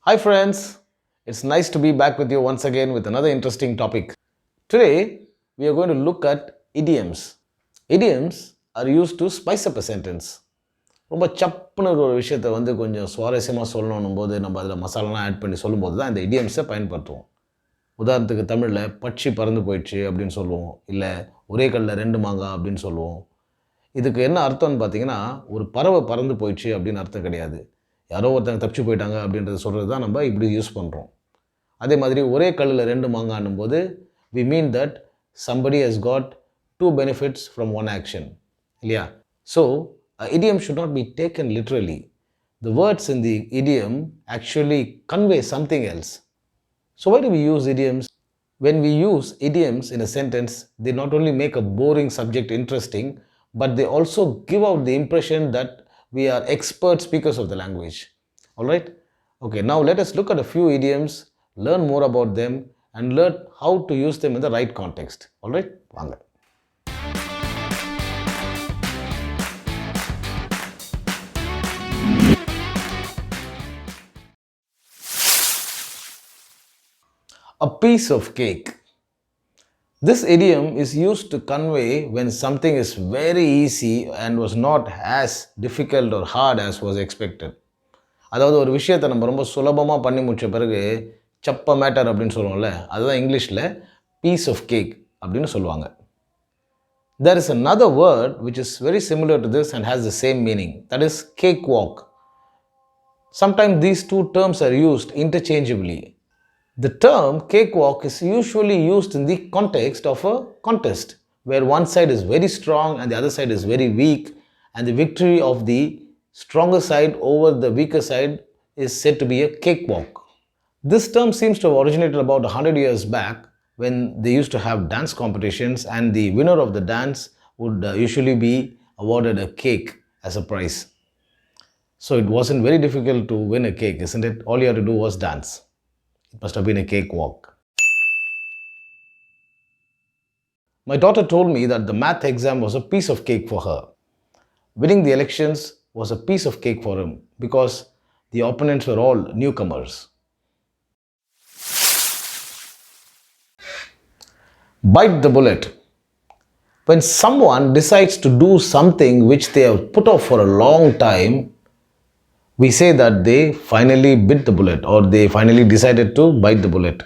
Hi friends, it's nice to be back with you once again with another interesting topic. Today we are going to look at idioms. Idioms are used to spice up a sentence. ரொம்ப சப்புன்னு ஒரு விஷயத்தை கொஞ்சம் சுவாரஸ்யமாக சொல்லணும் போது நம்ம அதில் மசாலாலாம் ஆட் பண்ணி சொல்லும்போது தான் இந்த இடியம்ஸை பயன்படுத்துவோம். உதாரணத்துக்கு தமிழில் பட்சி பறந்து போயிடுச்சு அப்படின்னு சொல்லுவோம், இல்லை ஒரே கல்லில் ரெண்டு மாங்காய் அப்படின்னு சொல்லுவோம். இதுக்கு என்ன அர்த்தம்னு பார்த்தீங்கன்னா, ஒரு பறவை பறந்து போயிடுச்சு அப்படின்னு அர்த்தம் கிடையாது. யாரோ ஒருத்தங்க தப்பிச்சு போயிட்டாங்க அப்படின்றத சொல்கிறது தான் நம்ம இப்படி யூஸ் பண்ணுறோம். அதே மாதிரி ஒரே கல்லில் ரெண்டு மாங்கான்னும் போது we mean that somebody has got two benefits from one action. இல்லையா? So, idiom should not be taken literally. The words in the idiom actually convey something else. So why do we use idioms? When we use idioms in a sentence, they not only make a boring subject interesting, but they also give out the impression that we are expert speakers of the language. Alright? Okay, now let us look at a few idioms, learn more about them, and learn how to use them in the right context. Alright? வாங்க. A piece of cake. This idiom is used to convey when something is very easy and was not as difficult or hard as was expected. அதாவது ஒரு விஷயத்தை நம்ம ரொம்ப சுலபமாக பண்ணி முடிச்ச பிறகு சப்ப மேட்டர் அப்படின்னு சொல்லுவோம்ல, அதுதான் இங்கிலீஷில் பீஸ் ஆஃப் கேக் அப்படின்னு சொல்லுவாங்க. There is another word which is very similar to this and has the same meaning, that is cakewalk. Sometimes these two terms are used interchangeably. The term cakewalk is usually used in the context of a contest where one side is very strong and the other side is very weak, and the victory of the stronger side over the weaker side is said to be a cakewalk. This term seems to have originated about 100 years back when they used to have dance competitions and the winner of the dance would usually be awarded a cake as a prize. So it wasn't very difficult to win a cake, isn't it? All you had to do was dance. It must have been a cakewalk. My daughter told me that the math exam was a piece of cake for her. Winning the elections was a piece of cake for him because the opponents were all newcomers. Bite the bullet. When someone decides to do something which they have put off for a long time, we say that they finally bit the bullet or they finally decided to bite the bullet.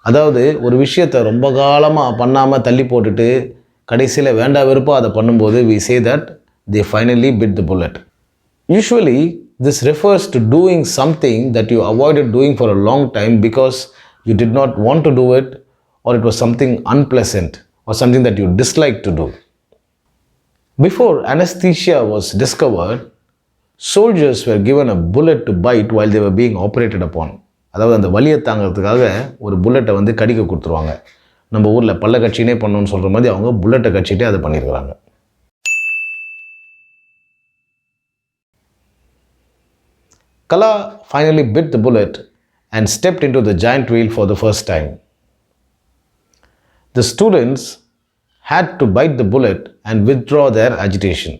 அதாவது ஒரு விஷயத்தை ரொம்ப காலமாக பண்ணாமல் தள்ளி போட்டுட்டு கடைசியில் வேண்டா வெறுப்பாக அதை பண்ணும்போது we say that they finally bit the bullet. Usually this refers to doing something that you avoided doing for a long time because you did not want to do it, or it was something unpleasant or something that you disliked to do. Before anesthesia was discovered, soldiers were given a bullet to bite while they were being operated upon. அதாவது அந்த வலியை தாங்கிறதுக்காக ஒரு புல்லட்டை கடிக்க கொடுத்துருவாங்க. நம்ம ஊரில் பல்ல கட்சினே பண்ணணும்னு சொல்கிற மாதிரி அவங்க புல்லட்டை கட்சிட்டே அதை பண்ணியிருக்கிறாங்க. Kala finally bit the bullet and stepped into the giant wheel for the first time. The students had to bite the bullet and withdraw their agitation.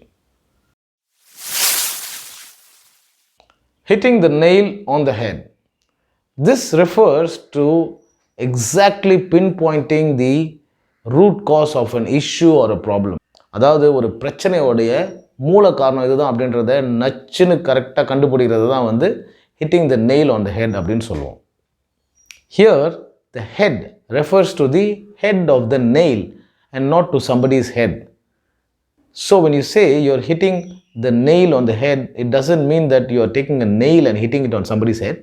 Hitting the nail on the head. This refers to exactly pinpointing the root cause of an issue or a problem. அதாவது ஒரு பிரச்சனையோடைய மூல காரணம் இதுதான் அப்படின்றத நச்சுன்னு கரெக்டாக கண்டுபிடிக்கிறது தான் hitting the nail on the head அப்படின்னு சொல்லுவோம். Here the head refers to the head of the nail and not to somebody's head. So when you say you're hitting the nail on the head, it doesn't mean that you are taking a nail and hitting it on somebody's head,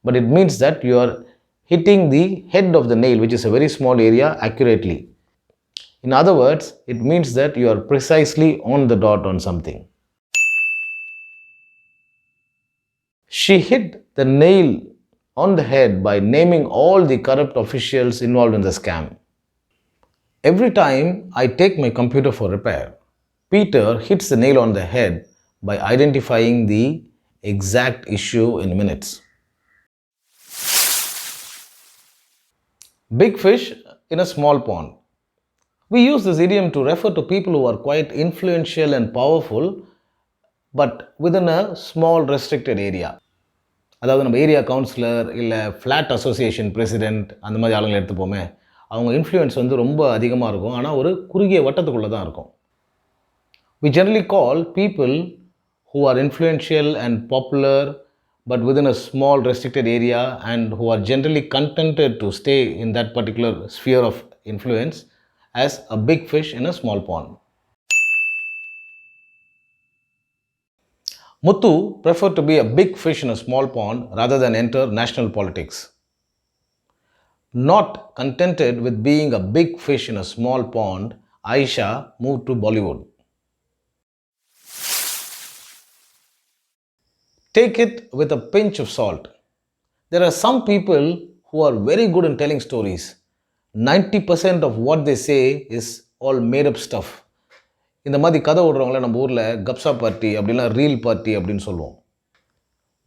but it means that you are hitting the head of the nail, which is a very small area, accurately. In other words, it means that you are precisely on the dot on something. She hit the nail on the head by naming all the corrupt officials involved in the scam. Every time I take my computer for repair, Peter hits the nail on the head by identifying the exact issue in minutes. Big fish in a small pond. We use this idiom to refer to people who are quite influential and powerful, but within a small restricted area. அதாவது நம்ம area councillor இல்லை flat association president அந்த மாதிரி ஆளுங்களை எடுத்துப்போமே, அவங்க influence வந்து ரொம்ப அதிகமாக இருக்கும். ஆனால் ஒரு குறுகிய வட்டத்துக்குள்ளே தான் இருக்கும். We generally call people who are influential and popular but within a small restricted area and who are generally contented to stay in that particular sphere of influence as a big fish in a small pond. Muthu preferred to be a big fish in a small pond rather than enter national politics. Not contented with being a big fish in a small pond, Aisha moved to Bollywood. Take it with a pinch of salt. There are some people who are very good in telling stories. 90% of what they say is all made up stuff. இந்த மாதிரி கதை விடுறவங்கள நம்ம ஊரில் கப்சா party அப்படின்னா reel party அப்படின்னு சொல்லுவோம்.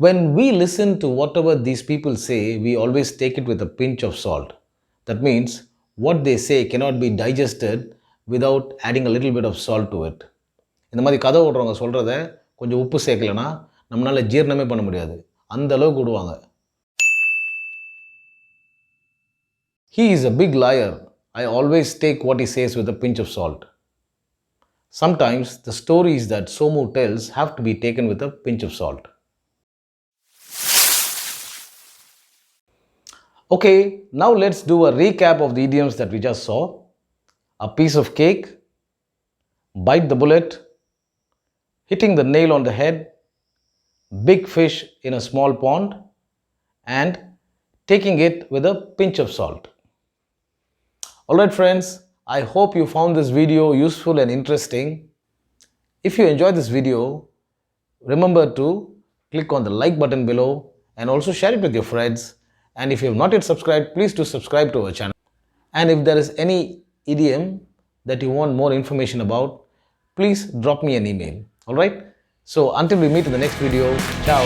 When we listen to whatever these people say, we always take it with a pinch of salt. That means what they say cannot be digested without adding a little bit of salt to it. இந்த மாதிரி கதை விடுறவங்க சொல்கிறத கொஞ்சம் உப்பு சேர்க்கலைன்னா நம்மளால் ஜீரணமே பண்ண முடியாது. அந்த அளவுக்கு விடுவாங்க. He is a big liar. I always take what he says with a pinch of salt. Sometimes the stories that Somu tells have to be taken with a pinch of salt. Okay, now let's do a recap of the idioms that we just saw. A piece of cake, bite the bullet, hitting the nail on the head, big fish in a small pond, and taking it with a pinch of salt. Alright friends, I hope you found this video useful and interesting. If you enjoyed this video, remember to click on the like button below and also share it with your friends. And if you have not yet subscribed, please do subscribe to our channel. And if there is any idiom that you want more information about, please drop me an email. Alright? So until we meet in the next video, ciao.